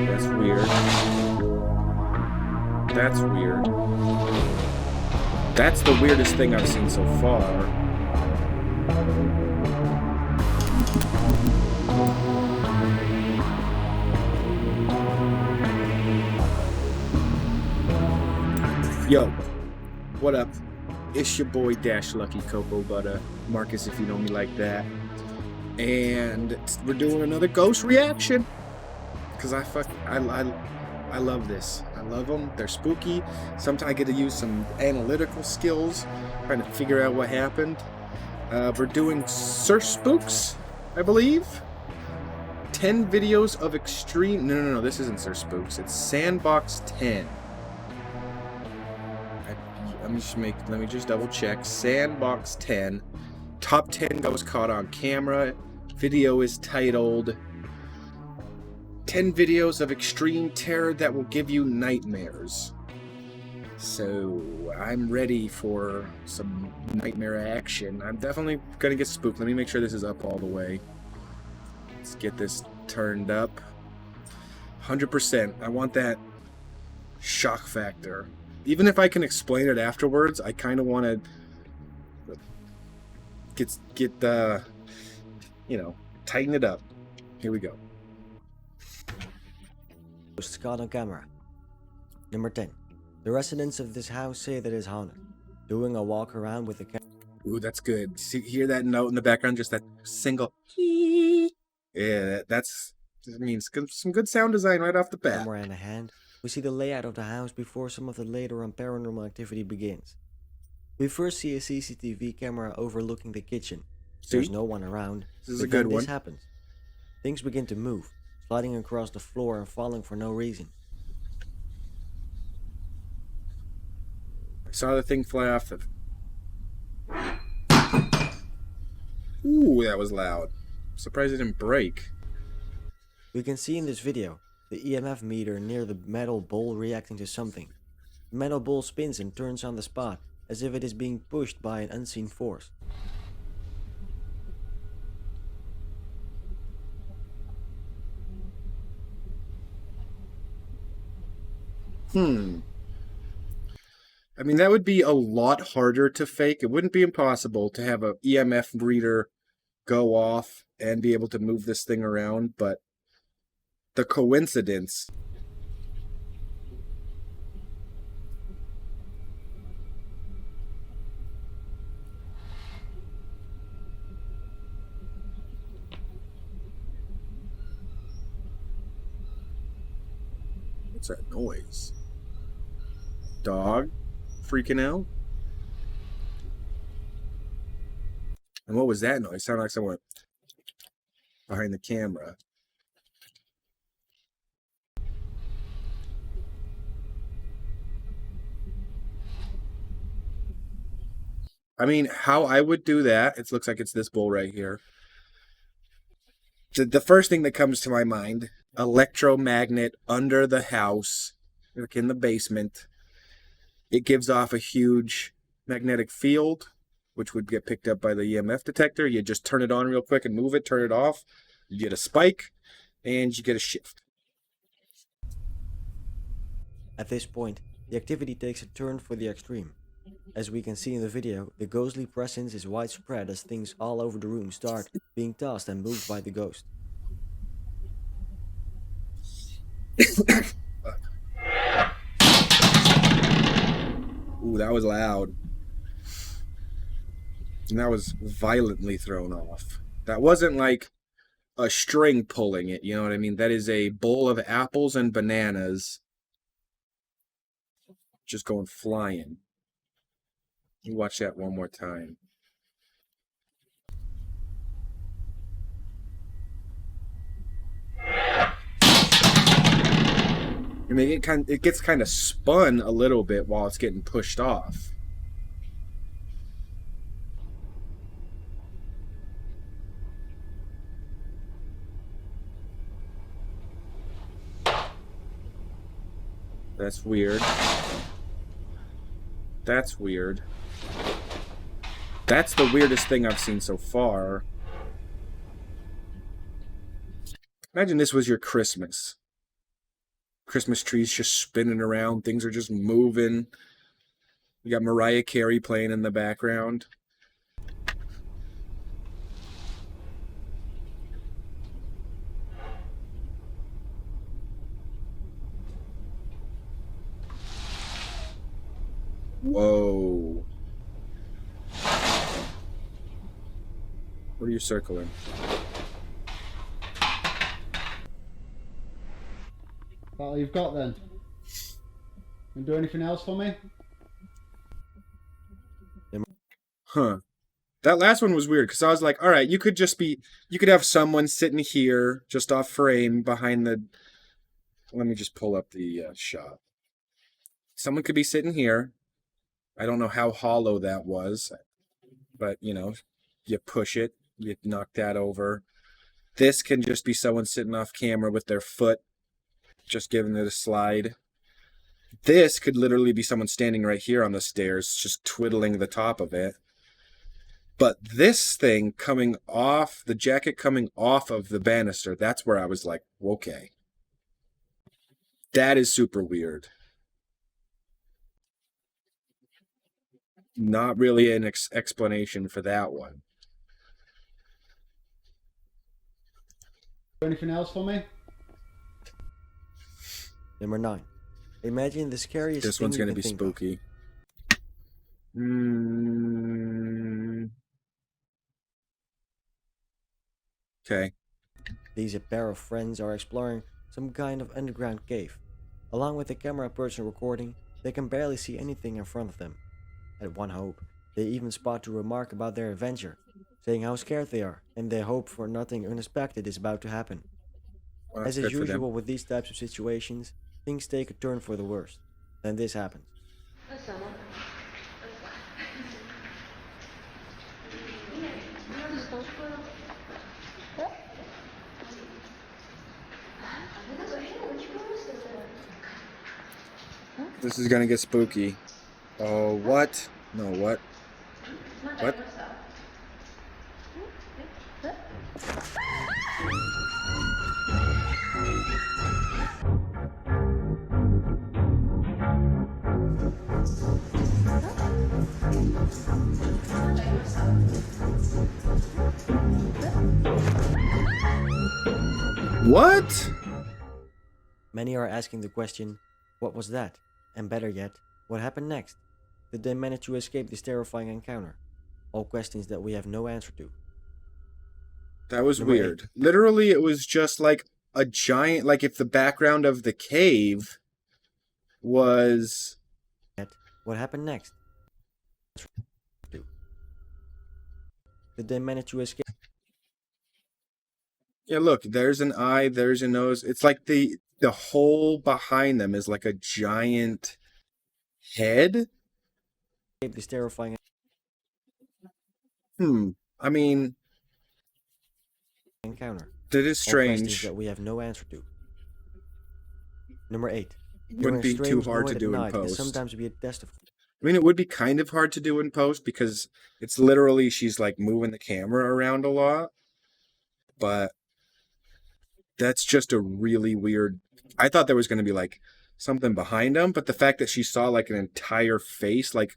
That's weird. That's weird. That's the weirdest thing I've seen so far. Yo, what up? It's your boy Dash Lucky Cocoa Butter, Marcus if you know me like that. And we're doing another ghost reaction. Cause I love this. I love them. They're spooky. Sometimes I get to use some analytical skills, trying to figure out what happened. We're doing Sir Spooks, I believe. 10 videos of extreme. No. This isn't Sir Spooks. It's sandboxten. Let me just double check. Sandboxten. Top 10 ghosts caught on camera. Video is titled 10 videos of extreme terror that will give you nightmares. So I'm ready for some nightmare action. I'm definitely gonna get spooked. Let me make sure this is up all the way. Let's get this turned up. 100%. I want that shock factor. Even if I can explain it afterwards, I kind of want to get tighten it up. Here we go. Caught on camera. Number 10. The residents of this house say that it's haunted. Doing a walk around with the camera. Ooh, that's good. See, hear that note in the background? Just that single. Yeah, that means some good sound design right off the bat. Camera in a hand. We see the layout of the house before some of the later on paranormal activity begins. We first see a CCTV camera overlooking the kitchen. There's no one around. This is a good one. This happens. Things begin to move, sliding across the floor and falling for no reason. I saw the thing fly off the... Ooh, that was loud. I'm surprised it didn't break. We can see in this video the EMF meter near the metal bowl reacting to something. The metal bowl spins and turns on the spot, as if it is being pushed by an unseen force. I mean, that would be a lot harder to fake. It wouldn't be impossible to have a EMF reader go off and be able to move this thing around, but the coincidence. What's that noise? Dog freaking out? And what was that noise? Sounded like someone behind the camera. I mean, how I would do that, it looks like it's this bowl right here. The first thing that comes to my mind, electromagnet under the house, like in the basement. It gives off a huge magnetic field, which would get picked up by the EMF detector. You just turn it on real quick and move it, turn it off. You get a spike, and you get a shift. At this point, the activity takes a turn for the extreme. As we can see in the video, the ghostly presence is widespread as things all over the room start being tossed and moved by the ghost. Ooh, that was loud. And that was violently thrown off. That wasn't like a string pulling it, you know what I mean? That is a bowl of apples and bananas just going flying. You watch that one more time. I mean, it gets kind of spun a little bit while it's getting pushed off. That's weird. That's weird. That's the weirdest thing I've seen so far. Imagine this was your Christmas. Christmas trees just spinning around. Things are just moving. We got Mariah Carey playing in the background. Whoa. What are you circling? That's all you've got then? Can you do anything else for me? Huh. That last one was weird because I was like, all right, you could have someone sitting here just off frame behind the. Let me just pull up the shot. Someone could be sitting here. I don't know how hollow that was, but you push it, you knock that over. This can just be someone sitting off camera with their foot just giving it a slide. This could literally be someone standing right here on the stairs, just twiddling the top of it. But this thing coming off, the jacket coming off of the banister, that's where I was like, okay. That is super weird. Not really an explanation for that one. Anything else for me? Number 9. Imagine the scariest This thing one's going to be think spooky. Okay. These a pair of friends are exploring some kind of underground cave. Along with the camera person recording, they can barely see anything in front of them. At one hope, they even spot a remark about their adventure, saying how scared they are, and they hope for nothing unexpected is about to happen. Well, As is usual with these types of situations, things take a turn for the worst. Then this happens. This is gonna get spooky. Oh, what? No, what? What? What? Many are asking the question, what was that? And better yet, what happened next? Did they manage to escape this terrifying encounter? All questions that we have no answer to. That was Number weird. 8. Literally, it was just like a giant, like if the background of the cave was... What happened next? Did they manage to escape? Yeah, look, there's an eye, there's a nose. It's like the hole behind them is like a giant head. This terrifying I mean, encounter. that is All questions strange. that we have no answer to. Number 8. Wouldn't be too hard to do in post. Sometimes be a test of. I mean, it would be kind of hard to do in post because it's literally she's like moving the camera around a lot. But that's just a really weird. I thought there was going to be like something behind them, but the fact that she saw like an entire face like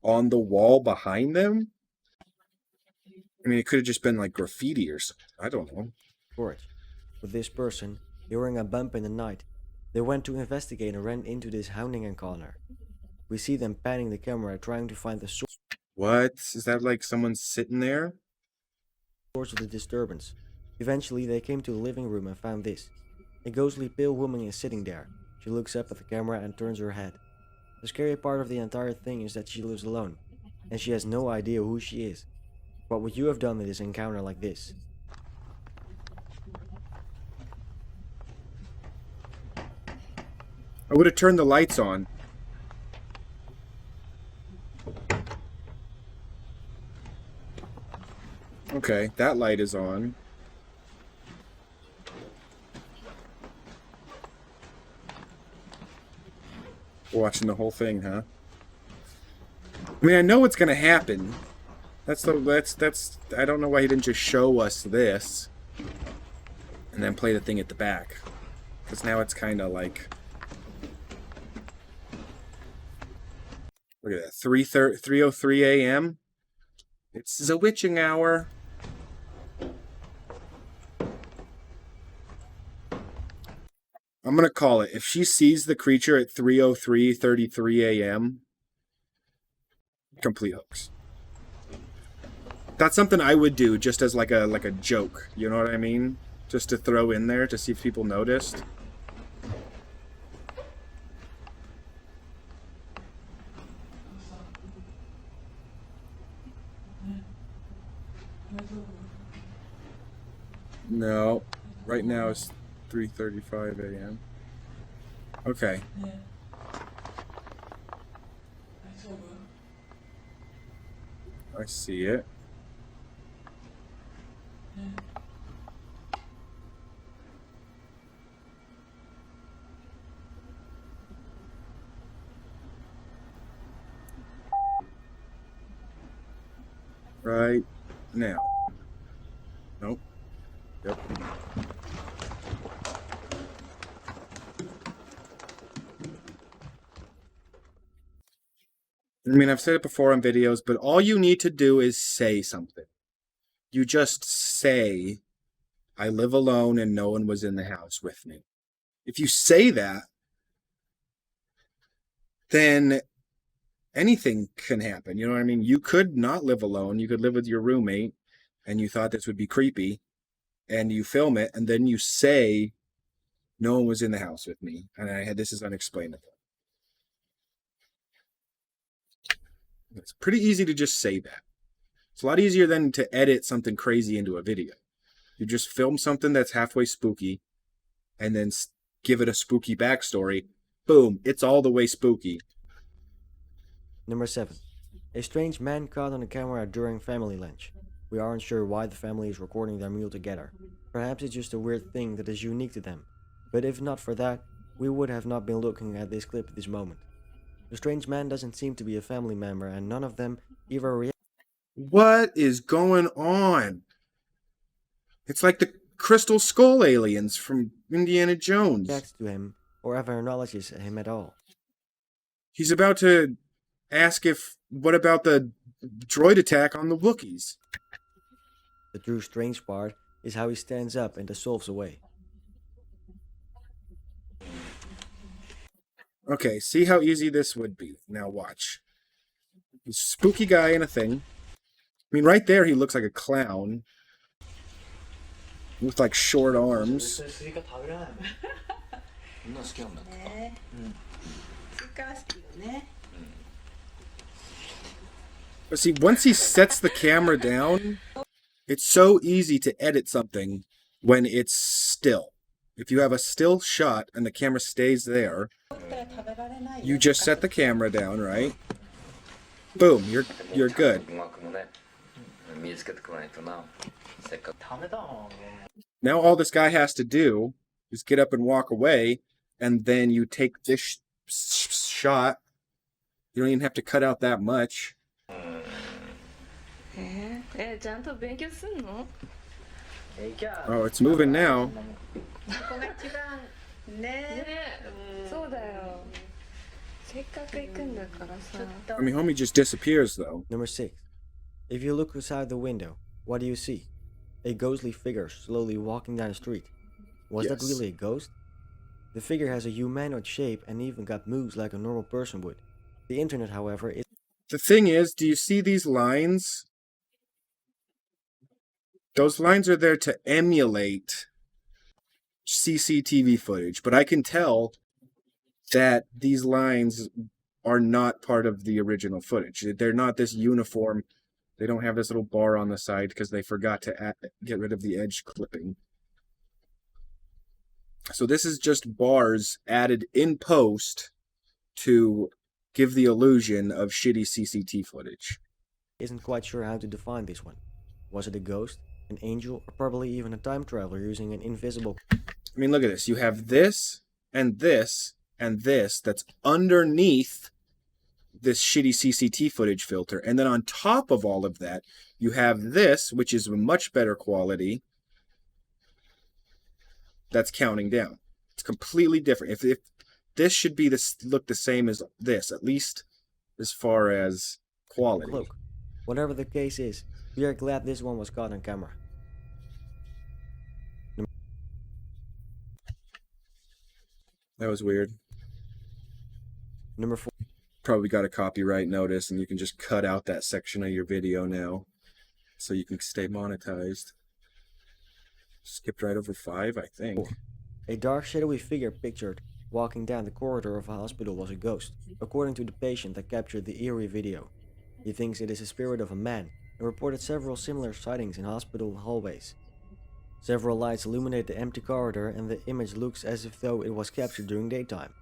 on the wall behind them. I mean, it could have just been like graffiti or something. I don't know. Storage. With this person, hearing a bump in the night, they went to investigate and ran into this hounding encounter. We see them panning the camera trying to find the source What? Is that like someone sitting there? of the disturbance. Eventually, they came to the living room and found this. A ghostly pale woman is sitting there. She looks up at the camera and turns her head. The scary part of the entire thing is that she lives alone, and she has no idea who she is. What would you have done in this encounter like this? I would have turned the lights on. Okay, that light is on. Watching the whole thing, huh? I mean, I know what's gonna happen. That's I don't know why he didn't just show us this and then play the thing at the back. Because now it's kind of like Look at that, 3:03 a.m. It's the witching hour. I'm gonna call it. If she sees the creature at 3:33 a.m., complete hoax. That's something I would do just as like a joke. You know what I mean? Just to throw in there to see if people noticed. No, right now it's 3:35 a.m. Okay. I see it. Right now. Nope. Yep. I mean, I've said it before on videos, but all you need to do is say something. You just say, I live alone and no one was in the house with me. If you say that, then anything can happen. You know what I mean? You could not live alone. You could live with your roommate and you thought this would be creepy and you film it and then you say, no one was in the house with me and this is unexplainable. It's pretty easy to just say that. It's a lot easier than to edit something crazy into a video. You just film something that's halfway spooky and then give it a spooky backstory. Boom, it's all the way spooky. Number 7. A strange man caught on the camera during family lunch. We aren't sure why the family is recording their meal together. Perhaps it's just a weird thing that is unique to them. But if not for that, we would have not been looking at this clip at this moment. The strange man doesn't seem to be a family member and none of them even react. What is going on? It's like the Crystal Skull aliens from Indiana Jones. To him or ever acknowledges him at all. He's about to ask what about the droid attack on the Wookiees? The true strange part is how he stands up and dissolves away. Okay, see how easy this would be. Now watch. He's a spooky guy in a thing. I mean, right there he looks like a clown. With like short arms. But see, once he sets the camera down, it's so easy to edit something when it's still. If you have a still shot and the camera stays there, you just set the camera down, right? Boom, you're good. Now all this guy has to do is get up and walk away, and then you take this shot. You don't even have to cut out that much. Oh, it's moving now. I mean, homie just disappears, though. Number 6. If you look outside the window, what do you see? A ghostly figure slowly walking down the street. Was that really a ghost? The figure has a humanoid shape and even got moves like a normal person would. The internet, however, is... The thing is, do you see these lines? Those lines are there to emulate CCTV footage, but I can tell that these lines are not part of the original footage. They're not this uniform. They don't have this little bar on the side because they forgot to get rid of the edge clipping. So this is just bars added in post to give the illusion of shitty CCTV footage. Isn't quite sure how to define this one. Was it a ghost, an angel, or probably even a time traveler using an invisible... I mean, look at this. You have this and this and this that's underneath this shitty CCTV footage filter. And then on top of all of that, you have this, which is a much better quality, that's counting down. It's completely different. If this should be look the same as this, at least as far as quality. cloak. Whatever the case is, we are glad this one was caught on camera. That was weird. Number 4. Probably got a copyright notice, and you can just cut out that section of your video now, so you can stay monetized. Skipped right over 5, I think. 4. A dark, shadowy figure pictured walking down the corridor of a hospital was a ghost, according to the patient that captured the eerie video. He thinks it is the spirit of a man and reported several similar sightings in hospital hallways. Several lights illuminate the empty corridor, and the image looks as if though it was captured during daytime.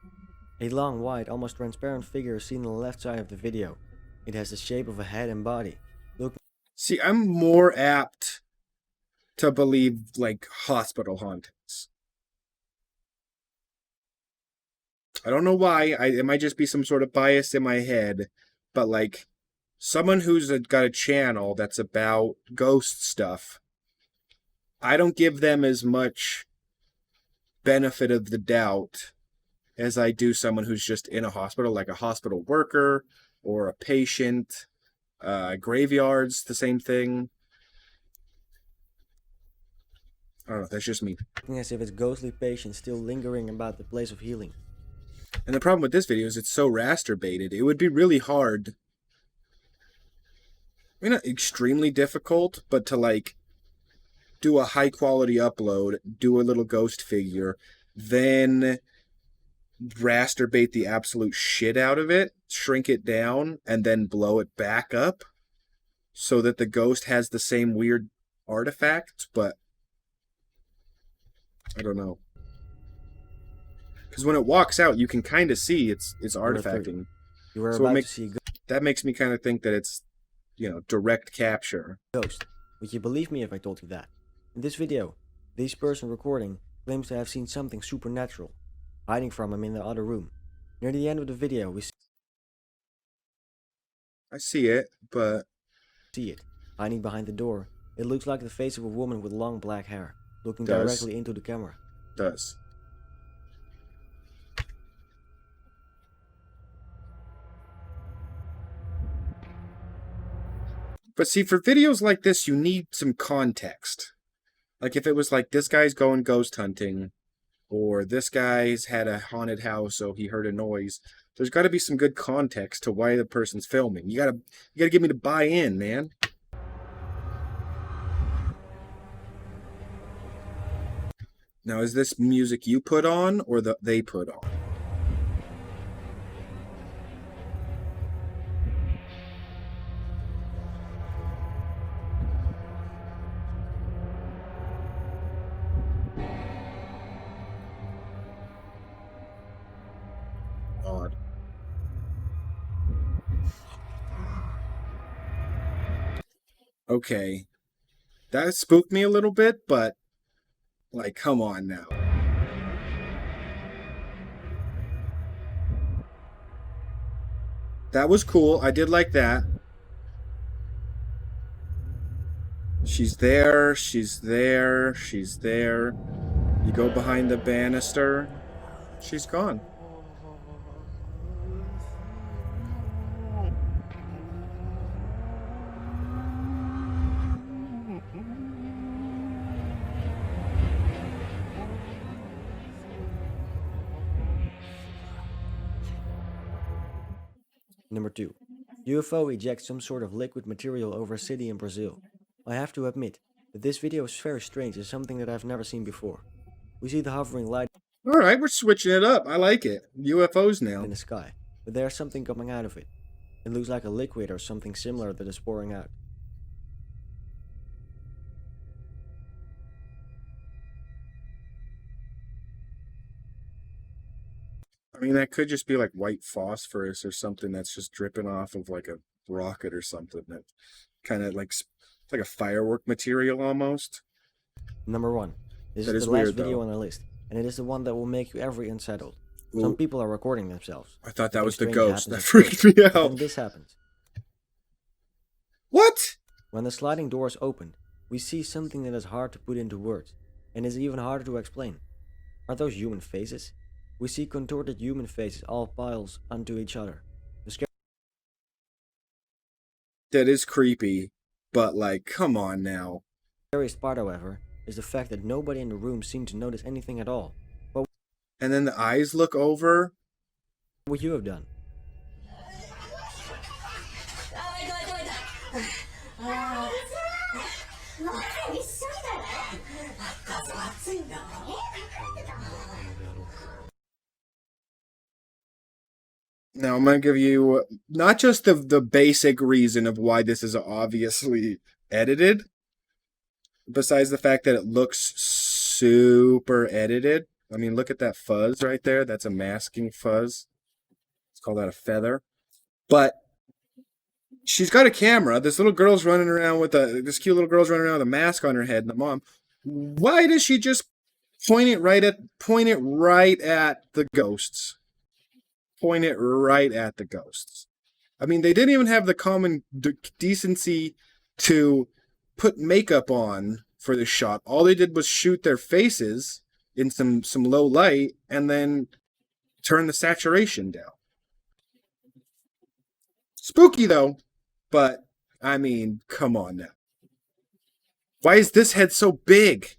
A long, white, almost transparent figure is seen on the left side of the video. It has the shape of a head and body. See, I'm more apt to believe, like, hospital hauntings. I don't know why. It might just be some sort of bias in my head, but, like, someone who's got a channel that's about ghost stuff, I don't give them as much benefit of the doubt as I do someone who's just in a hospital, like a hospital worker or a patient. Graveyards, the same thing. I don't know, that's just me. As if it's ghostly patients still lingering about the place of healing. And the problem with this video is it's so raster baited. It would be really hard. I mean, not extremely difficult, but to, like, do a high quality upload, do a little ghost figure, then raster bait the absolute shit out of it, shrink it down, and then blow it back up so that the ghost has the same weird artifact, but I don't know. Because when it walks out, you can kind of see it's artifacting. You were about to see a that makes me kind of think that it's, you know, direct capture. Ghost. Would you believe me if I told you that? In this video, this person recording claims to have seen something supernatural hiding from him in the other room. Near the end of the video, we I see it, but see it hiding behind the door. It looks like the face of a woman with long black hair, looking Does. directly into the camera. Does. But see, for videos like this, you need some context. Like if it was like, this guy's going ghost hunting, or this guy's had a haunted house, so he heard a noise. There's got to be some good context to why the person's filming. You gotta get me to buy in, man. Now, is this music you put on, or they put on? Odd. Okay. That spooked me a little bit, but, like, come on now. That was cool. I did like that. She's there, she's there, she's there. You go behind the banister, she's gone. Number 2. UFO ejects some sort of liquid material over a city in Brazil. I have to admit that this video is very strange and something that I've never seen before. We see the hovering light Alright, we're switching it up. I like it. UFOs now. in the sky, but there's something coming out of it. It looks like a liquid or something similar that is pouring out. I mean, that could just be like white phosphorus or something that's just dripping off of like a rocket or something. That kind of like, it's like a firework material almost. Number 1. This That is is the last weird, video though. on our list, and it is the one that will make you every unsettled. Ooh. Some people are recording themselves. I thought that was the Something ghost. strange That happens freaked me But then out. this happens. What? When the sliding doors open, we see something that is hard to put into words, and is even harder to explain. Are those human faces? We see contorted human faces all piles onto each other. That is creepy, but like, come on now. The scariest part, however, is the fact that nobody in the room seemed to notice anything at all. What And then the eyes look over. would you have done? Now I'm gonna give you not just the basic reason of why this is obviously edited, besides the fact that it looks super edited. I mean, look at that fuzz right there. That's a masking fuzz. Let's call that a feather. But she's got a camera. This little girl's running around with this cute little girl's running around with a mask on her head, and the mom. Why does she just point it right at the ghosts? Point it right at the ghosts. I mean, they didn't even have the common decency to put makeup on for this shot. All they did was shoot their faces in some low light and then turn the saturation down. Spooky though, but I mean, come on now. Why is this head so big?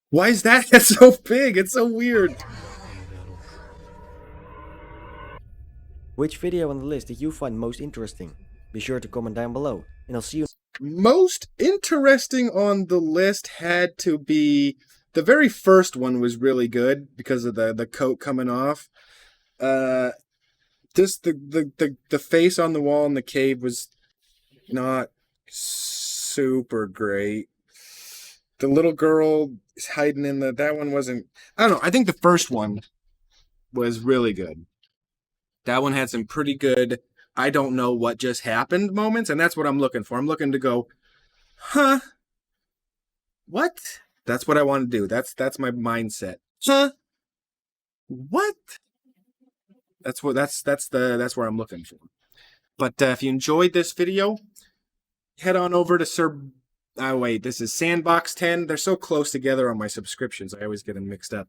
Why is that head so big? It's so weird. Which video on the list did you find most interesting? Be sure to comment down below, and I'll see you. Most interesting on the list had to be the very first one was really good because of the coat coming off. Just the face on the wall in the cave was not super great. The little girl is hiding in that one wasn't. I don't know. I think the first one was really good. That one had some pretty good, I don't know what just happened moments, and that's what I'm looking for. I'm looking to go, huh? What? That's what I want to do. That's my mindset. Huh? What? That's where I'm looking for. But if you enjoyed this video, head on over to this is sandboxten. They're so close together on my subscriptions. I always get them mixed up.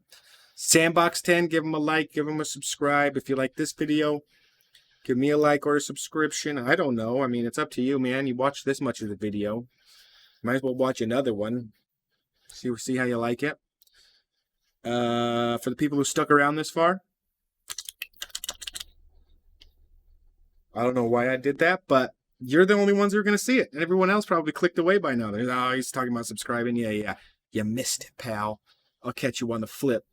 Sandboxten, give them a like, give them a subscribe. If you like this video, give me a like or a subscription. I don't know. I mean, it's up to you, man. You watch this much of the video. Might as well watch another one. See how you like it. For the people who stuck around this far, I don't know why I did that, but you're the only ones who are going to see it. And everyone else probably clicked away by now. Oh, he's talking about subscribing. Yeah. You missed it, pal. I'll catch you on the flip.